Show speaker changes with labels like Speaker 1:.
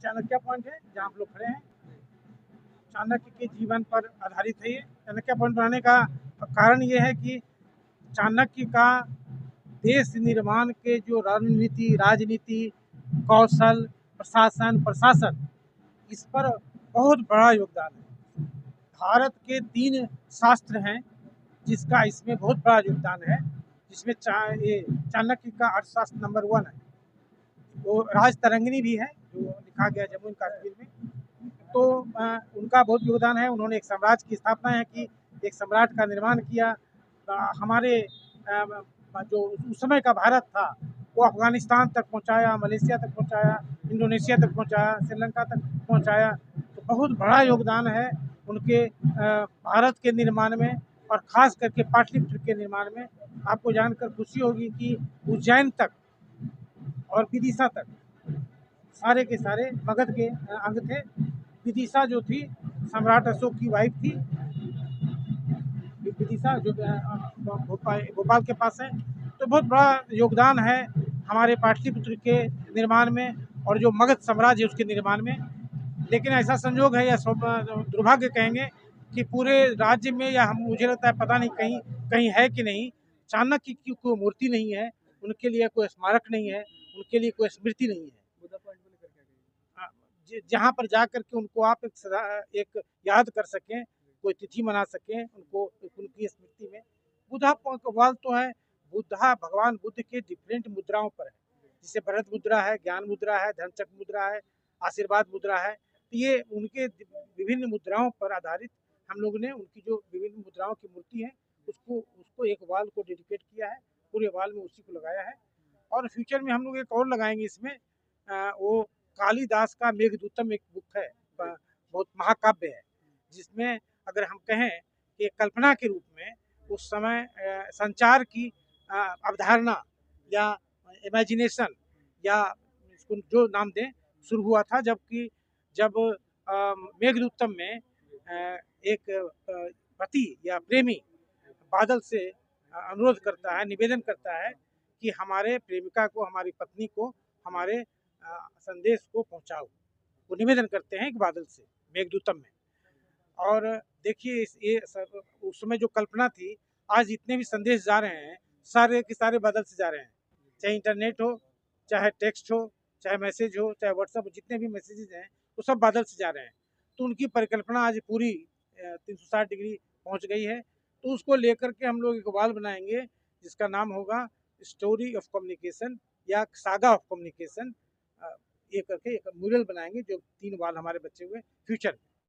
Speaker 1: Chanakya point है जहाँ आप लोग खड़े हैं। चाणक्य के जीवन पर आधारित है ये। चाणक्य पॉइंट बनाने का कारण ये है कि चाणक्य का देश निर्माण के जो रणनीति, राजनीति, कौशल, प्रशासन इस पर बहुत बड़ा योगदान है। भारत के 3 शास्त्र हैं जिसका इसमें बहुत बड़ा योगदान है, जिसमें चाणक्य का अर्थशास्त्र नंबर 1 है। वो राजतरंगिणी भी है जो लिखा गया जम्मू कश्मीर में। तो उनका बहुत योगदान है। उन्होंने एक साम्राज्य की स्थापना है कि एक सम्राट का निर्माण किया। हमारे जो उस समय का भारत था वो अफगानिस्तान तक पहुंचाया, मलेशिया तक पहुंचाया, इंडोनेशिया तक पहुंचाया, श्रीलंका तक पहुंचाया। तो बहुत बड़ा योगदान है उनके भारत के निर्माण में और ख़ास करके पाटलिपुत्र के निर्माण में। आपको जानकर खुशी होगी कि उज्जैन तक और विदिशा तक सारे के सारे मगध के अंग थे। विदिशा जो थी सम्राट अशोक की वाइफ थी, विदिशा जो भोपाल के पास है। तो बहुत बड़ा योगदान है हमारे पाटलिपुत्र के निर्माण में और जो मगध साम्राज्य है उसके निर्माण में। लेकिन ऐसा संयोग है या दुर्भाग्य कहेंगे कि पूरे राज्य में या हम मुझे लगता है पता नहीं कहीं कहीं है कि नहीं, चाणक्य की कोई मूर्ति नहीं है, उनके लिए कोई स्मारक नहीं है, उनके लिए कोई स्मृति नहीं है। जहाँ पर जा कर के उनको आप एक याद कर सकें, कोई तिथि मना सकें उनको उनकी स्मृति में। बुद्धा वाल तो है, बुद्धा भगवान बुद्ध के डिफरेंट मुद्राओं पर है, जैसे भरत मुद्रा है, ज्ञान मुद्रा है, धर्मचक्र मुद्रा है, आशीर्वाद मुद्रा है। तो ये उनके विभिन्न मुद्राओं पर आधारित हम लोगों ने उनकी जो विभिन्न मुद्राओं की मूर्ति है उसको एक वाल को डेडिकेट किया है, पूरे वाल में उसी को लगाया है। और फ्यूचर में हम लोग एक और लगाएंगे इसमें, वो कालिदास का मेघदूतम एक बुक है, बहुत महाकाव्य है, जिसमें अगर हम कहें कि कल्पना के रूप में उस समय संचार की अवधारणा या इमेजिनेशन या इसको जो नाम दें शुरू हुआ था, जब मेघदूतम में एक पति या प्रेमी बादल से अनुरोध करता है, निवेदन करता है कि हमारे प्रेमिका को, हमारी पत्नी को हमारे संदेश को पहुंचाओ। वो निवेदन करते हैं एक बादल से मेघदूतम में। और देखिए ये उस समय जो कल्पना थी, आज जितने भी संदेश जा रहे हैं सारे के सारे बादल से जा रहे हैं, चाहे इंटरनेट हो, चाहे टेक्स्ट हो, चाहे मैसेज हो, चाहे व्हाट्सएप हो, जितने भी मैसेजेस हैं वो सब बादल से जा रहे हैं। तो उनकी परिकल्पना आज पूरी 360 डिग्री पहुंच गई है। तो उसको लेकर के हम लोग एक वाल बनाएंगे जिसका नाम होगा स्टोरी ऑफ कम्युनिकेशन या सागा ऑफ कम्युनिकेशन। ये करके एक म्यूरल बनाएंगे जो 3 वाल हमारे बचे हुए फ्यूचर में।